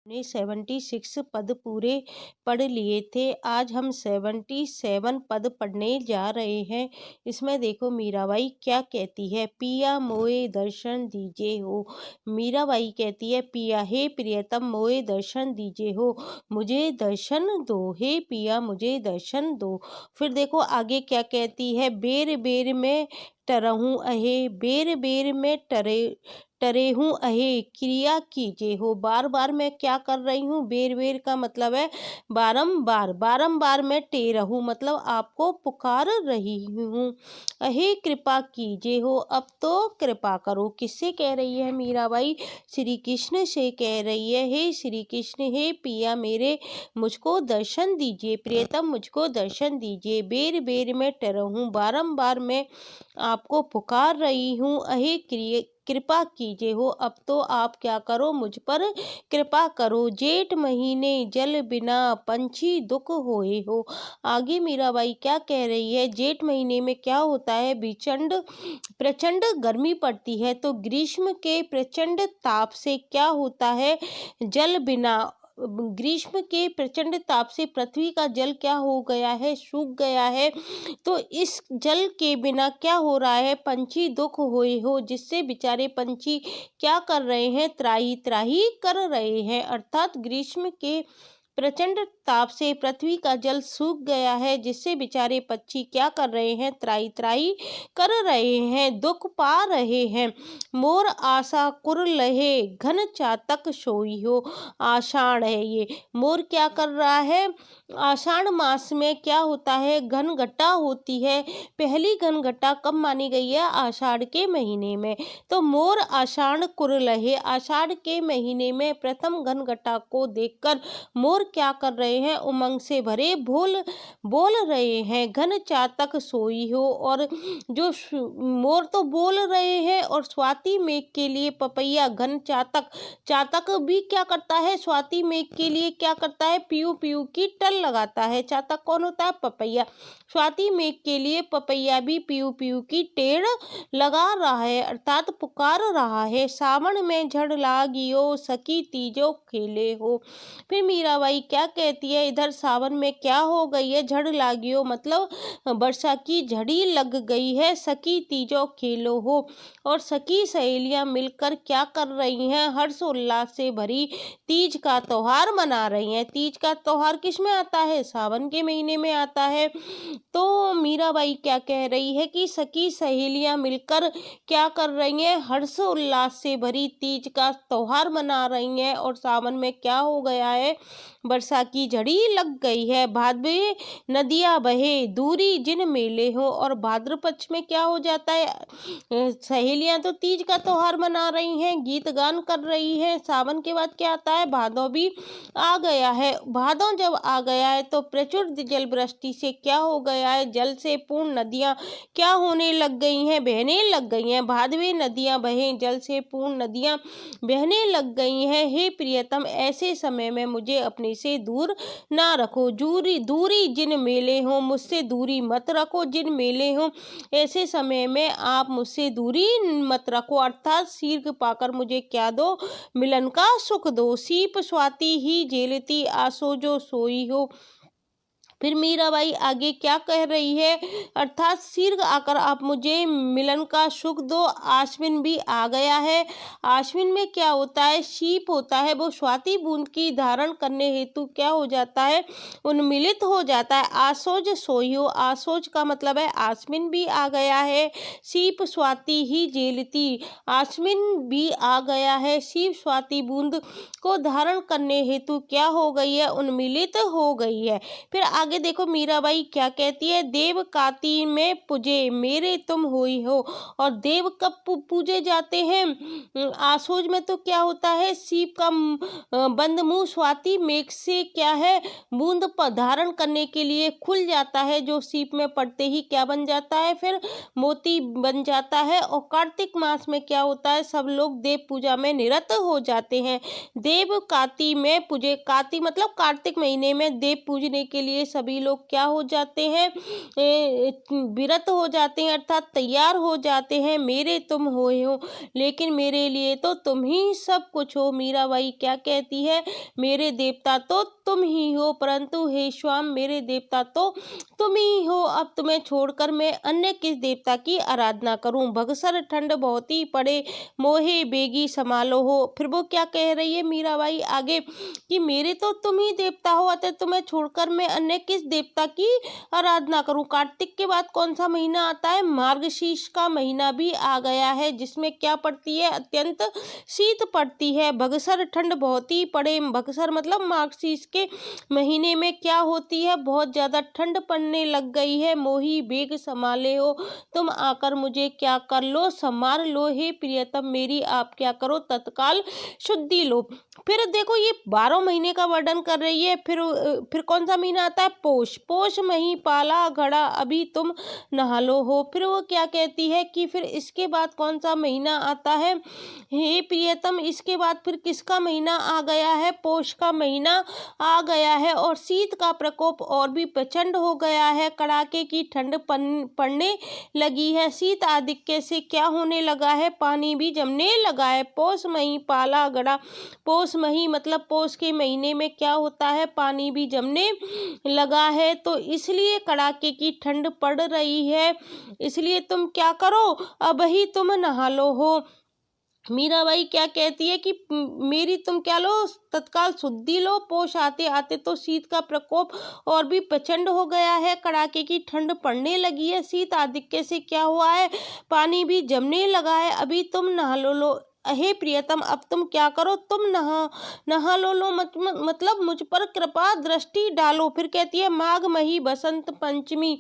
ने 76 पद पूरे पढ़ लिए थे। आज हम 77 पद पढ़ने जा रहे हैं। इसमें देखो मीराबाई क्या कहती है, पिया मोए दर्शन दीजिए हो। मीराबाई कहती है, पिया हे प्रियतम मोए दर्शन दीजिए हो, मुझे दर्शन दो, हे पिया मुझे दर्शन दो। फिर देखो आगे क्या कहती है, बेर बेर में टरहूँ अहे, बेर बेर में टरे हूँ अहे, क्रिया कीजिए हो। बार बार मैं क्या कर रही हूँ, बेर बेर का मतलब है बारंबार, बारंबार मैं टेरहूँ मतलब आपको पुकार रही हूँ। अहे कृपा कीजिए हो, अब तो कृपा करो। किससे कह रही है मीराबाई, श्री कृष्ण से कह रही है। हे श्री कृष्ण, हे पिया मेरे, मुझको दर्शन दीजिए, प्रियतम मुझको दर्शन दीजिए। बेर बेर में टरहूँ, बारंबार मैं आपको पुकार रही हूँ। अहे कृपा कीजिए हो, अब तो आप क्या करो, मुझ पर कृपा करो। जेठ महीने जल बिना पंछी दुख होए हो। आगे मीराबाई क्या कह रही है, जेठ महीने में क्या होता है, प्रचंड गर्मी पड़ती है। तो ग्रीष्म के प्रचंड ताप से क्या होता है, जल बिना, ग्रीष्म के प्रचंड ताप से पृथ्वी का जल क्या हो गया है, सूख गया है। तो इस जल के बिना क्या हो रहा है, पंछी दुख होए हो, जिससे बेचारे पंछी क्या कर रहे हैं, त्राही त्राही कर रहे हैं। अर्थात ग्रीष्म के प्रचंड ताप से पृथ्वी का जल सूख गया है, जिससे बेचारे पक्षी क्या कर रहे हैं, त्राही त्राही कर रहे हैं, दुख पा रहे हैं। मोर आशा कुर लहे, घन चातक सोई हो। आषाढ़ है ये, मोर क्या कर रहा है, आषाढ़ मास में क्या होता है, घन घटा होती है। पहली घन घटा कब मानी गई है, आषाढ़ के महीने में। तो मोर आषाढ़ कुर लहे, आषाढ़ के महीने में प्रथम घन घटा को देखकर मोर क्या कर रहे हैं, उमंग से भरे बोल रहे हैं। घन चातक सोई हो, और जो मोर तो बोल रहे हैं, और स्वाति मेघ के लिए पपैया, घन चातक भी क्या करता है, स्वाति मेघ के लिए क्या करता है, पीयू पीयू की टल लगाता है। चातक कौन होता है, पपैया। स्वाति मेघ के लिए पपैया भी पीयू पीयू की टेढ़ लगा रहा है, अर्थात पुकार रहा है। सावन में झड़ लागियो, सखी तीजो खेले हो। फिर मीराबाई क्या कहती है, इधर सावन में क्या हो गई है, झड़ लागियो मतलब वर्षा की झड़ी लग गई है, सखी तीजो खेलो हो। और सखी सहेलियां मिलकर क्या कर रही हैं, हर्षोल्लास से भरी तीज का त्योहार मना रही हैं। तीज का त्योहार किस में आता है, सावन के महीने में आता है। तो मीराबाई क्या कह रही है कि सखी सहेलियां मिलकर क्या कर रही हैं, हर्षोल्लास से भरी तीज का त्योहार मना रही हैं। और सावन में क्या हो गया है, वर्षा की झड़ी लग गई है। भादवे नदियां बहे, दूरी जिन मेले हो। और भाद्र पक्ष में क्या हो जाता है, सहेलियां तो तीज का त्योहार मना रही हैं, गीत गान कर रही हैं। सावन के बाद क्या आता है, भादो भी आ गया है। भादो जब आ गया है तो प्रचुर जल वृष्टि से क्या हो गया है, जल से पूर्ण नदियां क्या होने लग गई हैं, बहने लग गई हैं। भादवे नदियां बहें, जल से पूर्ण नदियां बहने लग गई हैं। हे प्रियतम, ऐसे समय में मुझे अपने से दूर ना रखो। दूरी जिन मेले हो, मुझसे दूरी मत रखो। जिन मेले हो, ऐसे समय में आप मुझसे दूरी मत रखो। अर्थात शीघ्र पाकर मुझे क्या दो, मिलन का सुख दो। सीप स्वाति ही झेलती, आसो जो सोई हो। फिर मीराबाई आगे क्या कह रही है, अर्थात शीघ्र आकर आप मुझे मिलन का सुख दो। आश्विन भी आ गया है। आश्विन में क्या होता है, शीप होता है, वो स्वाति बूंद की धारण करने हेतु क्या हो जाता है, उन्मिलित हो जाता है। आसोज सोई हो, आसोज का मतलब है आश्विन भी आ गया है। शीप स्वाति ही झेलती, आश्विन भी आ गया है। शीप स्वाति बूंद को धारण करने हेतु क्या हो गई है, उन्मिलित हो गई है। फिर आगे देखो मीराबाई क्या कहती है, देव काती में पूजे, मेरे तुम होई हो। और देव कब पूजे जाते हैं, आसोज में तो क्या होता है, सीप का बंद मुंह स्वाति मेघ से क्या है, बूंद धारण करने के लिए खुल जाता है, जो सीप में पड़ते ही क्या बन जाता है, फिर मोती बन जाता है। और कार्तिक मास में क्या होता है, सब लोग देव पूजा में निरत हो जाते हैं। देव काती में पूजे, काती मतलब कार्तिक महीने में देव पूजने के लिए सभी लोग क्या हो जाते हैं, विरत हो जाते हैं, अर्थात तैयार हो जाते हैं। मेरे तुम होए हो, लेकिन मेरे लिए तो तुम ही सब कुछ हो। मीराबाई क्या कहती है, मेरे देवता तो तुम ही हो, परंतु हे स्वाम मेरे देवता तो तुम ही हो। अब तुम्हें छोड़कर मैं अन्य किस देवता की आराधना करूं। भगसर ठंड बहुत ही पड़े, मोहे बेगी संभालो हो। फिर वो क्या कह रही है मीराबाई आगे कि मेरे तो तुम ही देवता हो, अतः तुम्हें छोड़कर मैं अन्य किस देवता की आराधना करूं। कार्तिक के बाद कौन सा महीना आता है, मार्गशीर्ष का महीना भी आ गया है, जिसमें क्या पड़ती है, अत्यंत शीत पड़ती है। भगसर ठंड बहुत ही पड़े, भगसर मतलब मार्गशीर्ष के महीने में क्या होती है, बहुत ज्यादा ठंड पड़ने लग गई है। मोही बेग संभाले हो, तुम आकर मुझे क्या कर लो, संभाल लो। हे प्रियतम मेरी आप क्या करो, तत्काल शुद्धि लो। फिर देखो ये 12 महीने का वर्णन कर रही है। फिर कौन सा महीना आता है, पोष। पोष मही पाला घड़ा, अभी तुम नहा लो हो। फिर वो क्या कहती है कि फिर इसके बाद कौन सा महीना आता है, हे प्रियतम इसके बाद फिर किसका महीना आ गया है, पोष का महीना आ गया है, और शीत का प्रकोप और भी प्रचंड हो गया है। कड़ाके की ठंड पड़ने लगी है। शीत आधिक्य से क्या होने लगा है, पानी भी जमने लगा है। पोष मही पाला गड़ा, पोष मही मतलब पोष के महीने में क्या होता है, पानी भी जमने लगा है, तो इसलिए कड़ाके की ठंड पड़ रही है। इसलिए तुम क्या करो, अब ही तुम नहा लो हो। मीराबाई क्या कहती है कि मेरी तुम क्या लो, तत्काल शुद्धि लो। पोष आते आते तो शीत का प्रकोप और भी प्रचंड हो गया है, कड़ाके की ठंड पड़ने लगी है। शीत आधिक्य से क्या हुआ है, पानी भी जमने लगा है, अभी तुम नहा लो। हे प्रियतम अब तुम क्या करो, तुम नहा लो मतलब मुझ पर कृपा दृष्टि डालो। फिर कहती है माघ मही बसंत पंचमी।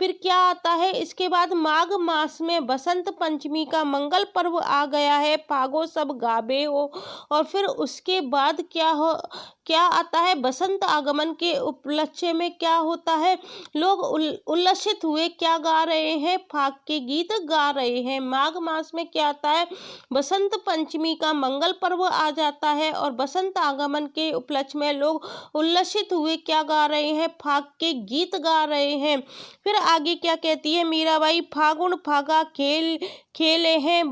फिर क्या आता है इसके बाद, माघ मास में बसंत पंचमी का मंगल पर्व आ गया है, फागो सब गाबे हो। और फिर उसके बाद क्या आता है, बसंत आगमन के उपलक्ष्य में क्या होता है, लोग उल्लसित हुए क्या गा रहे हैं, फाग के गीत गा रहे हैं। माघ मास में क्या आता है, बसंत पंचमी का मंगल पर्व आ जाता है, और बसंत आगमन के उपलक्ष्य में लोग उल्लसित हुए क्या गा रहे हैं, फाग के गीत गा रहे हैं। फिर आगे क्या कहती है मीराबाई, फागुन फागा खेले हैं,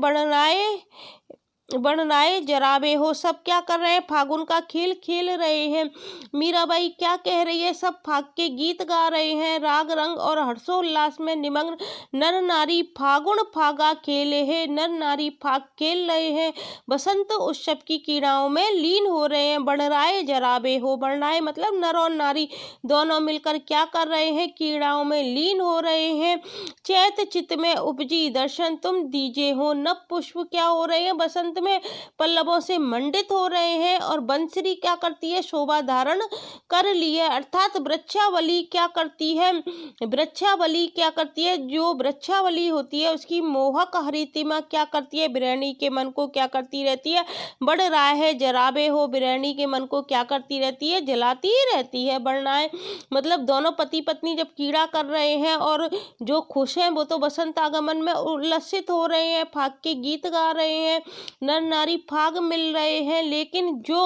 बनराए जराबे हो। सब क्या कर रहे हैं, फागुन का खेल खेल रहे हैं। मीराबाई क्या कह रही है, सब फाग के गीत गा रहे हैं, राग रंग और हर्षोल्लास में निमग्न नर नारी फागुन फागा खेले हैं, नर नारी फाग खेल रहे हैं, बसंत उत्सव की क्रीड़ाओं में लीन हो रहे हैं। बनराए जराबे हो, बनराए मतलब नर और नारी दोनों मिलकर क्या कर रहे हैं, क्रीड़ाओं में लीन हो रहे हैं। चैत चित्त में उपजी दर्शन तुम दीजे हो, नव पुष्प क्या हो रहे हैं, बसंत में पल्लवों से मंडित हो रहे हैं, और बंसरी क्या करती है, शोभा धारण कर ली है, अर्थात वृक्षावली क्या करती है, वृक्षावली क्या करती है, जो वृक्षावली होती है उसकी मोहक हरितिमा क्या करती है, बिरहणी के मन को क्या करती रहती है, बढ़ रहा है। जराबे हो, बिरहणी के मन को क्या करती रहती है, जलाती ही रहती है। बढ़ना है मतलब दोनों पति पत्नी जब कीड़ा कर रहे हैं, और जो खुश हैं वो तो बसंत आगमन में उल्लसित हो रहे हैं, फाग के गीत गा रहे हैं, नर नारी फाग मिल रहे हैं। लेकिन जो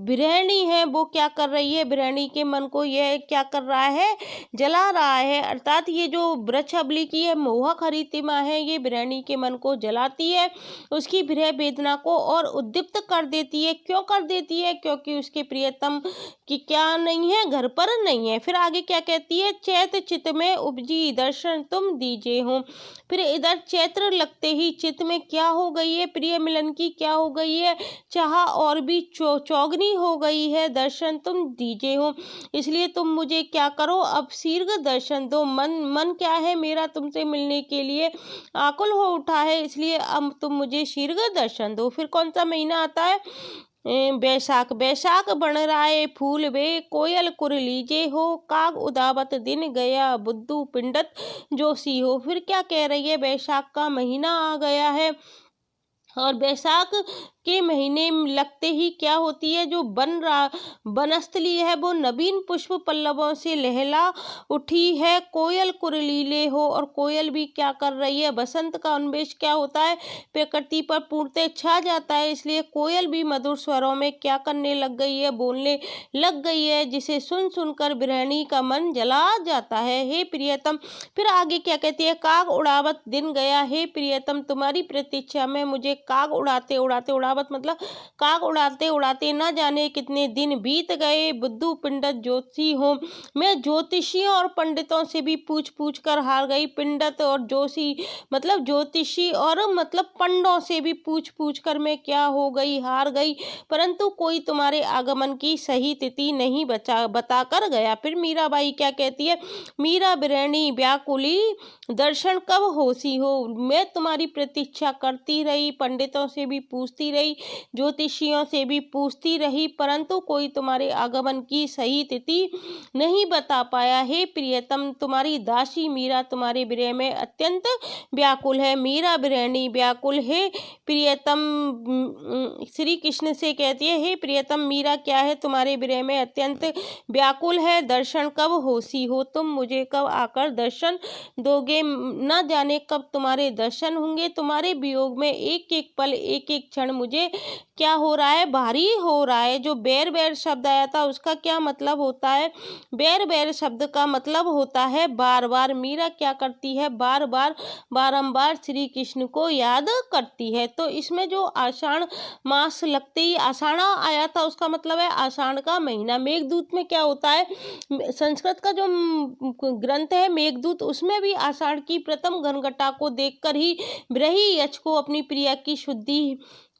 बिरहणी है वो क्या कर रही है, बिरहणी के मन को यह क्या कर रहा है, जला रहा है। अर्थात ये जो वृक्षावली की है मोहक हरितिमा है, ये बिरहणी के मन को जलाती है, उसकी विरह वेदना को और उद्दीप्त कर देती है। क्यों कर देती है, क्योंकि उसके प्रियतम की क्या नहीं है, घर पर नहीं है। फिर आगे क्या कहती है, चैत चित्त में उपजी दर्शन तुम दीजे हो। फिर इधर चैत्र लगते ही चित्त में क्या हो गई है, प्रिय मिलन की क्या हो गई है, चाह और भी चौगनी हो गई है, दर्शन तुम दीजे हो। इसलिए तुम मुझे क्या करो, अब शीघ्र दर्शन दो। मन क्या है मेरा तुमसे मिलने के लिए आकुल हो उठा है, इसलिए अब तुम मुझे शीघ्र दर्शन दो। फिर कौन सा महीना आता है, बैसाख। बैसाख बन राए फूल वे, कोयल कुर लीजे हो, काग उदावत दिन गया, बुद्धू पिंडत जोशी हो। फिर क्या कह रही है, बैसाख का महीना आ गया है, और बैसाख के महीने लगते ही क्या होती है, जो वनस्थली है वो नवीन पुष्प पल्लवों से लहला उठी है। कोयल कुरलीले हो, और कोयल भी क्या कर रही है, बसंत का उन्मेष क्या होता है, प्रकृति पर पूर्णतः छा जाता है। इसलिए कोयल भी मधुर स्वरों में क्या करने लग गई है, बोलने लग गई है, जिसे सुन सुनकर गृहिणी का मन जला जाता है। हे प्रियतम, फिर आगे क्या कहती है, काग उड़ावत दिन गया, हे प्रियतम तुम्हारी प्रतीक्षा में मुझे काग उड़ाते उड़ाते, उड़ावत मतलब काग उड़ाते उड़ाते न जाने कितने दिन बीत गए। बुद्धू पिंडत ज्योतिषी हो, मैं ज्योतिषियों और पंडितों से भी पूछ पूछ कर हार गई। पिंडत और जोशी मतलब ज्योतिषी, और मतलब पंडों से भी पूछ पूछ कर मैं क्या हो गई, हार गई, परंतु कोई तुम्हारे आगमन की सही तिथि नहीं बता कर गया। फिर मीराबाई क्या कहती है, मीरा बिरहणी व्याकुली दर्शन कब होसी हो, मैं तुम्हारी प्रतीक्षा करती रही, पंडितों से भी पूछती रही, ज्योतिषियों से भी पूछती रही, परंतु कोई तुम्हारे आगमन की सही तिथि नहीं बता पाया। हे प्रियतम, तुम्हारी दासी मीरा तुम्हारे विरह में अत्यंत व्याकुल है। मीरा बिरहणी व्याकुल है प्रियतम, श्री कृष्ण से कहती है, हे प्रियतम मीरा क्या है तुम्हारे विरह में अत्यंत व्याकुल है, दर्शन कब होसी हो, तुम मुझे कब आकर दर्शन दोगे, न जाने कब तुम्हारे दर्शन होंगे। तुम्हारे वियोग में एक एक पल एक एक क्षण मुझे क्या हो रहा है, भारी हो रहा है। जो बैर बैर शब्द आया था उसका क्या मतलब होता है, बैर बैर शब्द का मतलब होता है बार बार। मीरा क्या करती है, बार बार बारंबार श्री कृष्ण को याद करती है। तो इसमें जो आषाढ़ मास लगते ही आषाढ़ा आया था, उसका मतलब है आषाढ़ का महीना। मेघदूत में क्या होता है, संस्कृत का जो ग्रंथ है मेघदूत, उसमें भी आषाढ़ की प्रथम घनघटा को देखकर ही ब्रही यक्ष को अपनी प्रिया की शुद्धि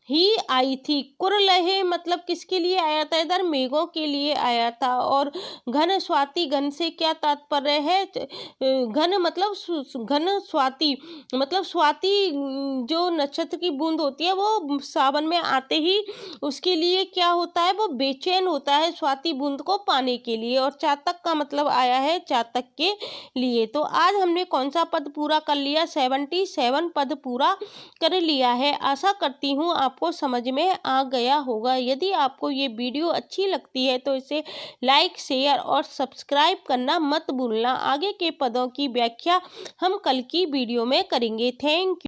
ही आई थी। कुरलहे मतलब किसके लिए आया था, इधर मेघों के लिए आया था। और घन स्वाति, घन से क्या तात्पर्य है, घन मतलब घन स्वाति मतलब स्वाति जो नक्षत्र की बूंद होती है वो सावन में आते ही उसके लिए क्या होता है, वो बेचैन होता है स्वाति बूंद को पाने के लिए। और चातक का मतलब आया है चातक के लिए। तो आज हमने कौन सा पद पूरा कर लिया, 77 पद पूरा कर लिया है। आशा करती हूँ आपको समझ में आ गया होगा। यदि आपको ये वीडियो अच्छी लगती है तो इसे लाइक, शेयर और सब्सक्राइब करना मत भूलना। आगे के पदों की व्याख्या हम कल की वीडियो में करेंगे। Thank you.